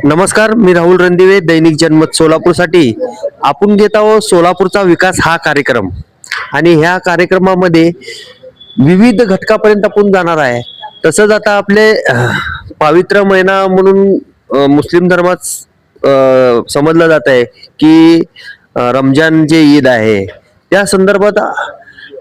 नमस्कार, मी राहुल रणदिवे, दैनिक जनमत सोलापूरसाठी आपण घेत आहोत सोलापूरचा विकास हा कार्यक्रम. आणि ह्या कार्यक्रमामध्ये विविध घटकापर्यंत आपण जाणार आहे. तसंच आता आपले पवित्र महिना म्हणून मुस्लिम धर्मात समजलं जात आहे की रमजान जे ईद आहे त्या संदर्भात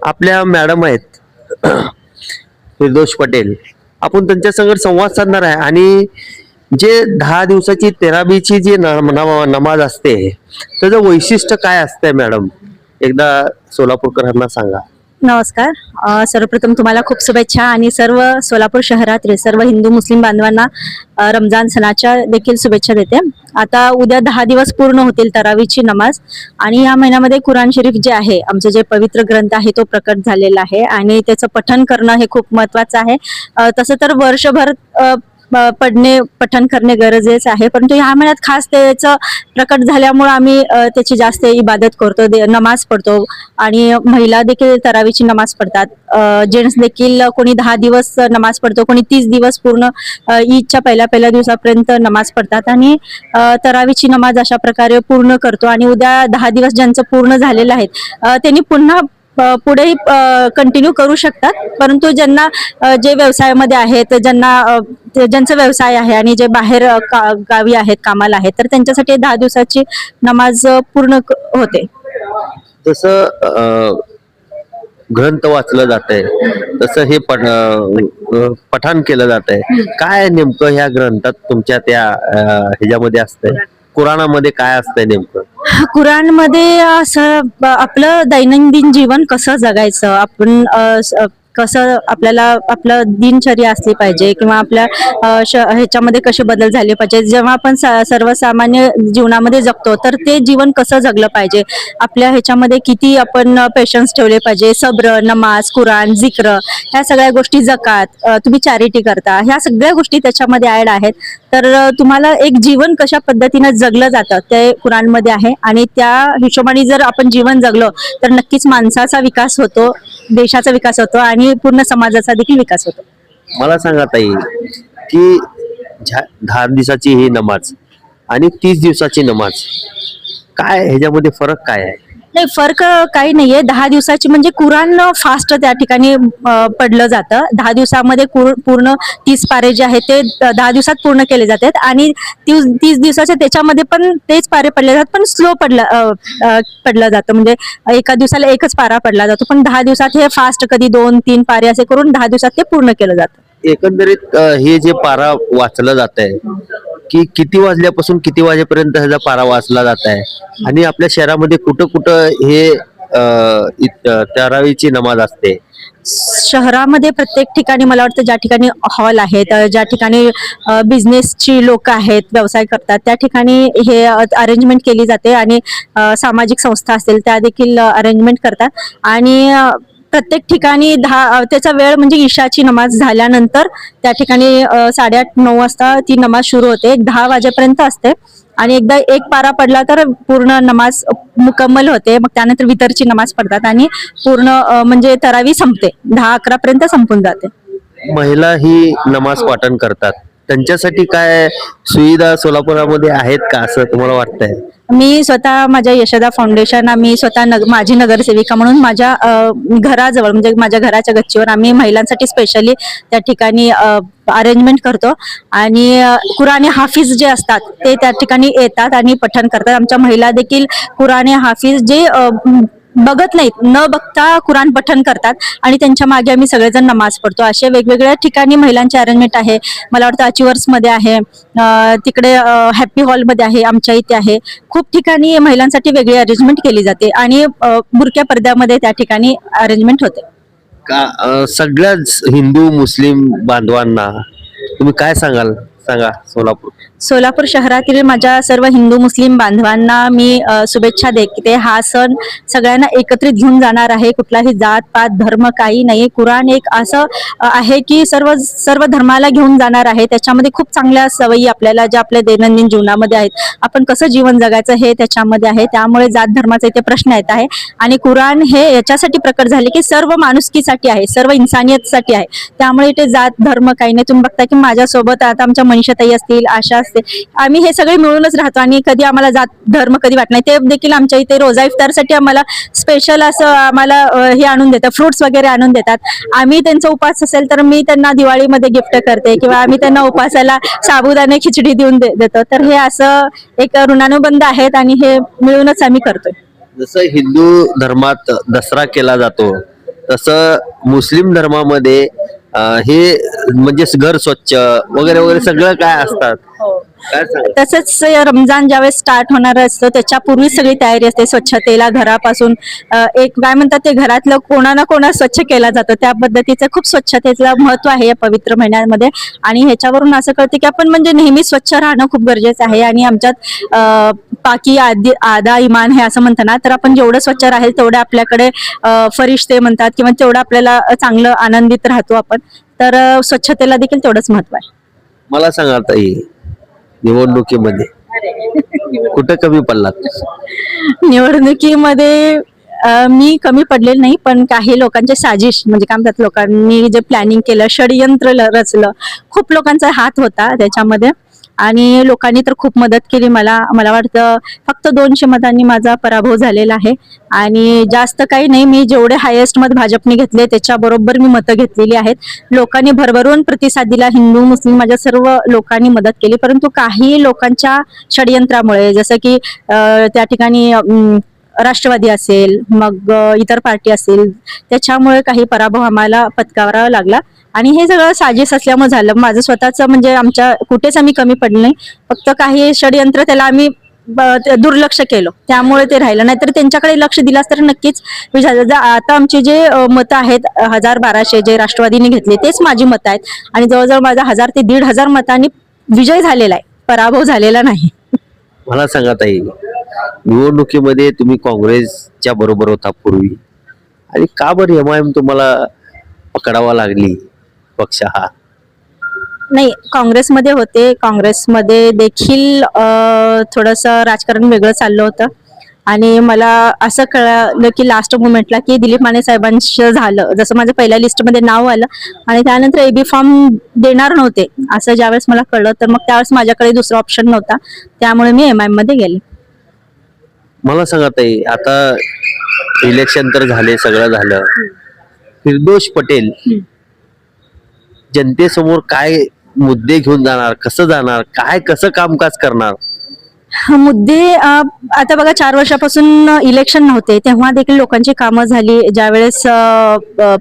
आपल्या मॅडम आहेत फिरदोष पटेल. आपण त्यांच्या संगत संवाद साधणार आहे. आणि जे 10 दिवसाची तेराबीची जी नमाज असते त्याचं वैशिष्ट्य काय असतंय मॅडम, एकदा सोलापूरकरांना सांगा. नमस्कार. सर्वप्रथम तुम्हाला खूप शुभेच्छा आणि सर्व सोलापूर शहरातील सर्व हिंदू मुस्लिम बांधवांना रमजान सणाच्या देखील शुभेच्छा देते. आता उद्या 10 दिवस पूर्ण होतील तरावीची नमाज आणि या महिन्यामध्ये कुराण शरीफ जे आहे, आमचे जे पवित्र ग्रंथ आहे तो प्रकट झालेला आहे आणि त्याचं पठण करणं हे खूप महत्वाचं आहे. तसं तर वर्षभर पठण करणे गरजेचं आहे, परंतु ह्या महिन्यात खास त्याचं प्रकट झाल्यामुळे आम्ही त्याची जास्त इबादत करतो, नमाज पडतो आणि महिला देखील तरावीची नमाज पडतात. जेंट्स देखील कोणी 10 दिवस नमाज पडतो, कोणी 30 दिवस पूर्ण ईदच्या पहिल्या दिवसापर्यंत नमाज पडतात आणि तरावीची नमाज अशा प्रकारे पूर्ण करतो. आणि उद्या 10 दिवस ज्यांचं पूर्ण झालेलं आहे त्यांनी पुन्हा पुढेही कंटिन्यू करू शकतात, परंतु ज्यांना जे व्यवसायामध्ये आहेत, ज्यांचा व्यवसाय आहे आणि जे बाहेर गावी आहेत, कामाला आहेत, तर त्यांच्यासाठी 10 दिवसाची नमाज पूर्ण होते. जसं ग्रंथ वाचलं जात आहे तसं हे पठण केलं जात आहे. काय नेमकं ह्या ग्रंथात तुमच्या त्या ह्याच्यामध्ये असतंय, कुराणामध्ये काय असतंय नेमकं? कुराणमध्ये असं आपलं दैनंदिन जीवन कसं जगायचं, आपण कसं आपल्याला आपलं दिनचर्या असली पाहिजे किंवा आपल्या ह्याच्यामध्ये कसे बदल झाले पाहिजे. जेव्हा आपण सर्वसामान्य जीवनामध्ये जगतो तर ते जीवन कसं जगलं पाहिजे, आपल्या ह्याच्यामध्ये किती आपण पेशन्स ठेवले पाहिजे, सब्र, नमाज, कुराण, जिक्र, ह्या सगळ्या गोष्टी, जकात, तुम्ही चॅरिटी करता, ह्या सगळ्या गोष्टी त्याच्यामध्ये ऍड आहेत. तर तुम्हाला एक जीवन कशा पद्धतीनं जगलं जातं ते कुराणमध्ये आहे आणि त्या हिशोबाने जर आपण जीवन जगलो तर नक्कीच माणसाचा विकास होतो, देशाचा विकास होतो आणि पूर्ण समाजाचा देखील विकास होतो. मला सांगा ताई की 10 दिवसाची ही नमाज आणि 30 दिवसाची नमाज, काय ह्याच्यामध्ये फरक काय आहे? नाही, फरक काही नाहीये. 10 दिवसाची म्हणजे कुराण फास्ट त्या ठिकाणी पडलं जातं. 10 दिवसामध्ये पूर्ण 30 पारे जे आहेत ते 10 दिवसात पूर्ण केले जातात आणि 30 दिवसाचे त्याच्यामध्ये पण तेच पारे पडले जातात, पण स्लो पडलं जातं. म्हणजे एका दिवसाला एकच पारा पडला जातो, पण 10 दिवसात हे फास्ट कधी 2-3 पारे असे करून 10 दिवसात ते पूर्ण केलं जातं. एकंदरीत हे जे पारा वाचलं जात आहे की किती वाजल्यापासून किती वाजेपर्यंत ह्याचा पारा वाचला जात आहे आणि आपल्या शहरामध्ये कुठं कुठं हे तरावीची नमाज असते? शहरामध्ये प्रत्येक ठिकाणी मला वाटतं ज्या ठिकाणी हॉल आहेत, ज्या ठिकाणी बिझनेसची लोक आहेत, व्यवसाय करतात, त्या ठिकाणी हे अरेंजमेंट केली जाते आणि सामाजिक संस्था असतील त्या देखील अरेंजमेंट करतात. आणि प्रत्येक ठिकाणी त्याचा वेळ म्हणजे इशाची नमाज झाल्यानंतर त्या ठिकाणी 8:30-9 वाजता ती नमाज सुरू होते, 10 वाजेपर्यंत असते आणि एकदा एक पारा पडला तर पूर्ण नमाज मुकम्मल होते. मग त्यानंतर वितरची नमाज पडतात आणि पूर्ण म्हणजे तरावी संपते, 10-11 पर्यंत संपून जाते. महिला ही नमाज पाठण करतात, त्यांच्यासाठी काय सुविधा सोलापुरामध्ये आहेत का असं तुम्हाला वाटतंय? मी स्वतः माझ्या यशोदा फाउंडेशन, आम्ही स्वतः माझी नगरसेविका म्हणून माझ्या घराजवळ म्हणजे माझ्या घराच्या गच्चीवर आम्ही महिलांसाठी स्पेशली त्या ठिकाणी अरेंजमेंट करतो आणि कुराणी हाफिज जे असतात ते त्या ठिकाणी येतात आणि पठण करतात. आमच्या महिला देखील कुराणी हाफिज जे बघत नाहीत, न बघता कुराण पठण करतात आणि त्यांच्या मागे आम्ही सगळेजण नमाज पडतो. असे वेगवेगळ्या ठिकाणी महिलांचे अरेंजमेंट आहे. मला वाटतं अचिवर्स मध्ये आहे, तिकडे हॅपी हॉलमध्ये आहे, आमच्या इथे आहे. खूप ठिकाणी महिलांसाठी वेगळी अरेंजमेंट केली जाते आणि बुरक्या पडद्यामध्ये त्या ठिकाणी अरेंजमेंट होते. का सगळ्याच हिंदू मुस्लिम बांधवांना तुम्ही काय सांगाल, सांगा? सोलापूर शहरातील माझ्या सर्व हिंदू मुस्लिम बांधवांना मी शुभेच्छा देते. हा सण सगळ्यांना एकत्रित घेऊन जाणार आहे, कुठलाही जात पात धर्म काही नाही. कुराण एक असं आहे की सर्व धर्माला घेऊन जाणार आहे. त्याच्यामध्ये खूप चांगल्या सवयी आपल्याला ज्या आपल्या दैनंदिन जीवनामध्ये आहेत, आपण कसं जीवन जगायचं हे त्याच्यामध्ये आहे. त्यामुळे जात धर्माचा इथे प्रश्न येत आहे आणि कुराण हे याच्यासाठी प्रकट झाले की सर्व माणुसकीसाठी आहे, सर्व इन्सानियतसाठी आहे. त्यामुळे इथे जात धर्म काही नाही. तुम्ही बघता की माझ्यासोबत आता आमच्या मनीषाताई असतील, आशा असतील, आम्ही हे सगळे मिळूनच राहतो आणि कधी आम्हाला जात धर्म कधी वाट नाही. ते देखील आमच्या इथे रोजा इफ्तारसाठी आम्हाला स्पेशल असं आम्हाला हे आणून देतात, फ्रुट्स वगैरे आणून देतात. आम्ही त्यांचा उपास असेल तर मी त्यांना दिवाळीमध्ये गिफ्ट करते किंवा आम्ही त्यांना उपासाला साबुदाणे खिचडी देऊन देतो. तर हे असं एक ऋणानुबंध आहेत आणि हे मिळूनच आम्ही करतोय. जसं हिंदू धर्मात दसरा केला जातो तसं मुस्लिम धर्मामध्ये हे म्हणजे घर स्वच्छ वगैरे वगैरे सगळं काय असतात, काय सांगा? तसंच रमजान ज्यावेळेस स्टार्ट होणार असतं त्याच्यापूर्वी सगळी तयारी असते. स्वच्छतेला घरापासून एक काय म्हणतात ते घरातलं कोणा ना कोणा स्वच्छ केला जातो. त्या पद्धतीचं खूप स्वच्छतेचं महत्व आहे या पवित्र महिन्यामध्ये. आणि ह्याच्यावरून असं कळतं की आपण म्हणजे नेहमी स्वच्छ राहणं खूप गरजेचं आहे. आणि आमच्यात पाकी आधा इमान हे असं म्हणतात ना, तर आपण जेवढं स्वच्छ राहील तेवढं आपल्याकडे फरिश्ते म्हणतात किंवा तेवढं आपल्याला चांगलं आनंदित राहतो आपण. तर स्वच्छतेला देखील तेवढंच महत्व आहे. मला सांगा ताई, निवडणुकीमध्ये कुठं कमी पडलात? निवडणुकीमध्ये मी कमी पडलेले नाही, पण काही लोकांचे साजिश म्हणजे काय म्हणतात, लोकांनी जे प्लॅनिंग केलं, षडयंत्र रचलं, खूप लोकांचा हात होता त्याच्यामध्ये. आणि लोकांनी तर खूप मदत केली मला. मला वाटतं फक्त 200 मतांनी माझा पराभव झालेला आहे. आणि जास्त काही नाही, मी जेवढे हायेस्ट मत भाजपने घेतले त्याच्या बरोबर मी मतं घेतलेली आहेत. लोकांनी भरभरून प्रतिसाद दिला. हिंदू मुस्लिम माझ्या सर्व लोकांनी मदत केली. परंतु काही लोकांच्या षडयंत्रामुळे, जसं की त्या ठिकाणी राष्ट्रवादी असेल, मग इतर पार्टी असेल, त्याच्यामुळे काही पराभव आम्हाला पत्करावा लागला. आणि हे सगळं साजिश असल्यामुळे झालं. माझं स्वतःच म्हणजे आमच्या कुठेच आम्ही कमी पडलो नाही, फक्त काही षडयंत्र त्याला आम्ही दुर्लक्ष केलं, त्यामुळे ते राहिलं. नाहीतर त्यांच्याकडे लक्ष दिलास तर नक्कीच झालं. आता आमचे जे मतं आहेत 1000-1200 जे राष्ट्रवादीने घेतले तेच माझी मतं आहेत. आणि जवळजवळ माझा 1000 ते 1500 मतांनी विजय झालेला आहे, पराभव झालेला नाही. मला सांगा ताई, निवडणुकीमध्ये तुम्ही काँग्रेसच्या बरोबर होता पूर्वी, आणि का बरं MIM तुम्हाला पकडावा लागली पक्ष हा? नाही, काँग्रेसमध्ये होते. काँग्रेसमध्ये देखील थोडंसं राजकारण वेगळं चाललं होतं. आणि मला असं कळलं की लास्ट मुमेंटला की दिलीप माने साहेबांचं झालं, जसं माझं पहिल्या लिस्टमध्ये नाव आलं आणि त्यानंतर AB फॉर्म देणार नव्हते असं ज्यावेळेस मला कळलं, तर मग त्यावेळेस माझ्याकडे दुसरा ऑप्शन नव्हता, त्यामुळे मी MIM मध्ये गेले. मला सांगा ताई, आता इलेक्शन तर झाले, सगळं झालं, फिरदोष पटेल जनतेसमोर काय मुद्दे घेऊन जाणार, कसं जाणार, काय कसं कामकाज करणार? मुद्दे आता बघा, 4 वर्षापासून इलेक्शन नव्हते तेव्हा देखील लोकांची कामं झाली. ज्यावेळेस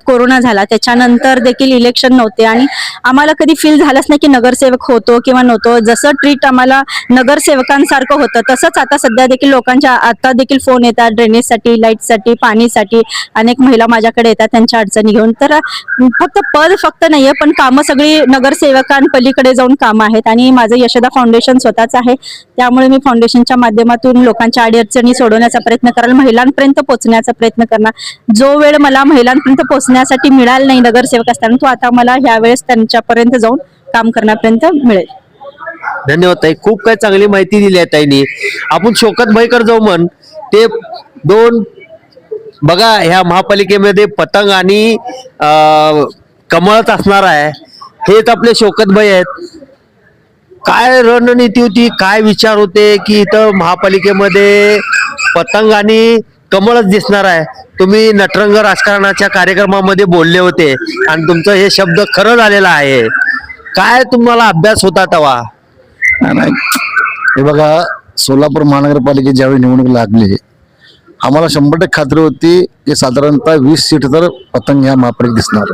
कोरोना झाला त्याच्यानंतर देखील इलेक्शन नव्हते आणि आम्हाला कधी फील झालंच नाही की नगरसेवक होतो किंवा नव्हतो. जसं ट्रीट आम्हाला नगरसेवकांसारखं होतं तसंच आता सध्या देखील लोकांच्या आता देखील फोन येतात ड्रेनेजसाठी, लाईटसाठी, पाणीसाठी. अनेक महिला माझ्याकडे येतात त्यांच्या अडचणी घेऊन. तर फक्त नाहीये, पण कामं सगळी नगरसेवकांपलीकडे जाऊन कामं आहेत. आणि माझं यशोदा फाउंडेशन स्वतःच आहे, त्यामुळे मी फाउंडेशनच्या माध्यमातून लोकांच्या अडीअडचणी सोडवण्याचा प्रयत्न कराल, महिलांपर्यंत पोहोचण्याचा प्रयत्न करणार. जो वेळ मला महिलांपर्यंत पोहोचण्यासाठी मिळाला नाही नगरसेवक असताना, तो आता मला ह्यावेळेस त्यांच्यापर्यंत जाऊन काम करण्यापर्यंत मिळेल. धन्यवाद ताई, खूप काही चांगली माहिती दिली आहे ताईंनी. आपण शौकत भाईकडे जाऊ. म्हण ते 2 बघा, ह्या महापालिकेमध्ये पतंग आणि कमळच असणार आहे. हेच आपले शौकत भाई आहेत. काय रणनीती होती, काय विचार होते की इथं महापालिकेमध्ये पतंग आणि कमळच दिसणार आहे? तुम्ही नटरंग राजकारणाच्या कार्यक्रमामध्ये बोलले होते आणि तुमचं हे शब्द खरं झालेला आहे. काय तुम्हाला अभ्यास होता तेव्हा? नाही, हे बघा, सोलापूर महानगरपालिकेत ज्यावेळी निवडणूक लागली आम्हाला 100% खात्री होती की साधारणतः 20 सीट तर पतंग ह्या महापालिकेत दिसणार.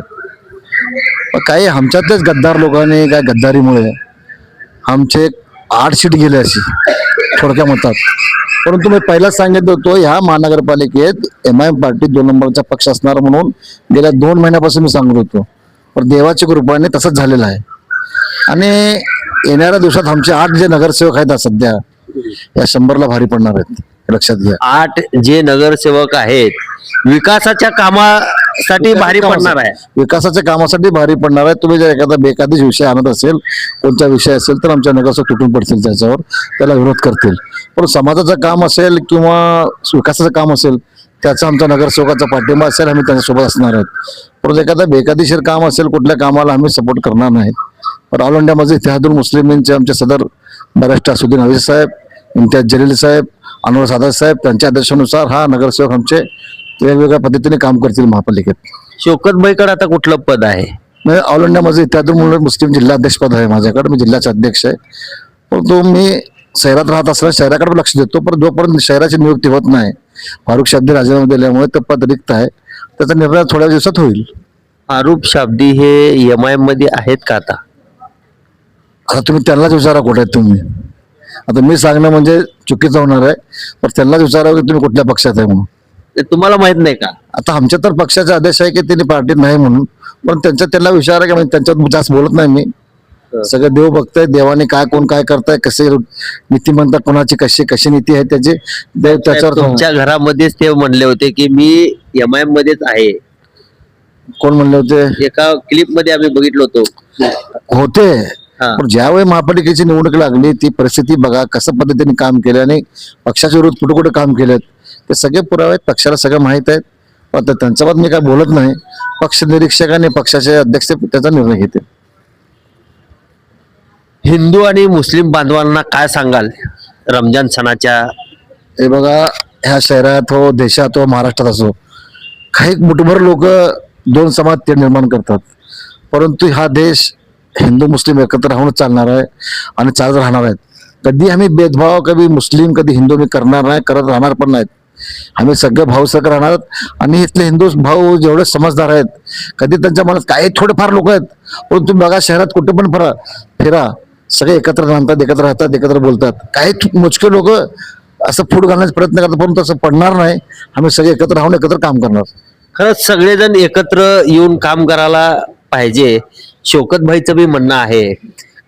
पण काही आमच्यातलेच गद्दार लोकांनी काय गद्दारीमुळे आमचे 8 सीट गेले अशी थोडक्या मतात. परंतु मी पहिलाच सांगितलं होतो ह्या महानगरपालिकेत MIM पार्टी 2 नंबरचा पक्ष असणार म्हणून गेल्या 2 महिन्यापासून मी सांगत होतो. पण देवाच्या कृपेने तसंच झालेलं आहे. आणि येणाऱ्या दिवसात आमचे 8 जे नगरसेवक आहेत सध्या या 100ला भारी पडणार आहेत, लक्षात घ्या. 8 जे नगरसेवक आहेत विकासाच्या कामासाठी भारी पडणार आहे. विकासाच्या कामासाठी भारी पडणार आहे. तुम्ही जर एखादा बेकायदेशीर विषय आणत असेल, कोणता विषय असेल, तर आमच्या नगरसेवक तुटून पडतील, त्याच्यावर त्याला विरोध करतील. पण समाजाचं काम असेल किंवा विकासाचं काम असेल त्याचा आमच्या नगरसेवकाचा पाठिंबा असेल, आम्ही त्यांच्यासोबत असणार आहोत. परंतु एखादा बेकायदेशीर काम असेल कुठल्या कामाला आम्ही सपोर्ट करणार नाही. पण ऑल इंडिया मस्जिद इतिहादुल मुस्लिमींचे आमचे सदर बॅरिस्टर असुद्दीन अवीज साहेब, इम्तियाज जलील साहेब, अनवर सादात साहेब त्यांच्या आदेशानुसार हा नगरसेवक आमचे वेगवेगळ्या पद्धतीने काम करतील महापालिकेत. शौकत भाईकडे आता कुठलं पद आहे? म्हणजे ऑल इंडिया मस्जिद इतिहादुल मुस्लिम जिल्हाध्यक्ष पद आहे माझ्याकडे, मी जिल्ह्याचे अध्यक्ष आहे. परंतु मी शहरात राहत असल्यास शहराकडे लक्ष देतो, पण जोपर्यंत शहराची नियुक्ती होत नाही, फारुख शाब्दी राजीनामा दिल्यामुळे ते पद रिक्त आहे, त्याचा निर्णय थोड्या दिवसात होईल. फारुख शाब्दी हे MIM मध्ये आहेत का आता? आता तुम्ही त्यांनाच विचारा कुठे आहेत तुम्ही. आता मी सांगणं म्हणजे चुकीचं होणार आहे, पण त्यांनाच विचारा की तुम्ही कुठल्या पक्षात आहे म्हणून. ते तुम्हाला माहित नाही का? आता आमच्या तर पक्षाचा आदेश आहे की त्यांनी पार्टीत नाही म्हणून, पण त्यांना विचारा की म्हणजे त्यांच्यात जास्त बोलत नाही मी. सगळं देव बघताय, देवाने काय कोण काय करताय, कसे नीतिमंत कोणाची कशी कशी नीती आहे त्याची देव त्याच्यावर. तुमच्या घरामध्येच ते म्हणले होते की मी MIM मध्येच आहे. कोण म्हणले होते? एका क्लिप मध्ये आम्ही बघितलो होतो. होते, हा. पण ज्यावेळी महापालिकेची निवडणूक लागली ती परिस्थिती बघा कसं पद्धतीने काम केलं आणि पक्षाच्या विरुद्ध कुठे कुठे काम केलेत ते सगळे पुरावे आहेत, पक्षाला सगळं माहित आहेत. पण त्यांच्याबाबत मी काय बोलत नाही. पक्ष निरीक्षक आणि पक्षाचे अध्यक्ष त्याचा निर्णय घेते. हिंदू आणि मुस्लिम बांधवांना काय सांगाल रमजान सणाच्या? हे बघा, ह्या शहरात हो, देशात हो, महाराष्ट्रात असो, काही मुठभर लोक दोन समाज ते निर्माण करतात, परंतु हा देश हिंदू मुस्लिम एकत्र राहून चालणार आहे आणि चालत राहणार आहेत. कधी आम्ही भेदभाव, कधी मुस्लिम कधी हिंदू मी करणार नाही, करत राहणार पण नाहीत. आम्ही सगळे भाऊ सगळे राहणार आणि इथले हिंदू भाऊ जेवढे समजदार आहेत, कधी त्यांच्या मनात काही थोडेफार लोक आहेत, परंतु बघा शहरात कुठे पण फिरा सगळे एकत्र राहतात, एकत्र राहतात, एकत्र बोलतात. काही मोजके लोक असं फूट घालण्याचा प्रयत्न करतात, परंतु असं पडणार नाही. आम्ही सगळे एकत्र राहून एकत्र काम करणार. खरंच सगळेजण एकत्र येऊन काम करायला पाहिजे, शौकत भाईचं बी म्हणणं आहे.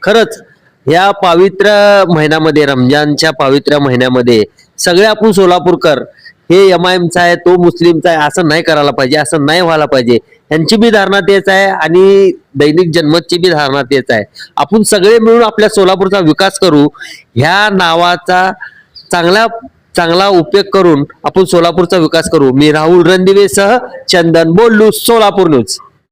खरंच या पवित्र महिन्यामध्ये, रमजानच्या पवित्र महिन्यामध्ये सगळे आपण सोलापूरकर हे MIMचा आहे, तो मुस्लिमचा आहे असं नाही करायला पाहिजे, असं नाही व्हायला पाहिजे. यांची बी धारणा तेच आहे आणि दैनिक जनमतची बी धारणा तेच आहे. आपण सगळे मिळून आपल्या सोलापूरचा विकास करू, ह्या नावाचा चांगला उपयोग करून आपण सोलापूरचा विकास करू. मी राहुल रणदिवे सह चंदन बोलू, सोलापूर न्यूज.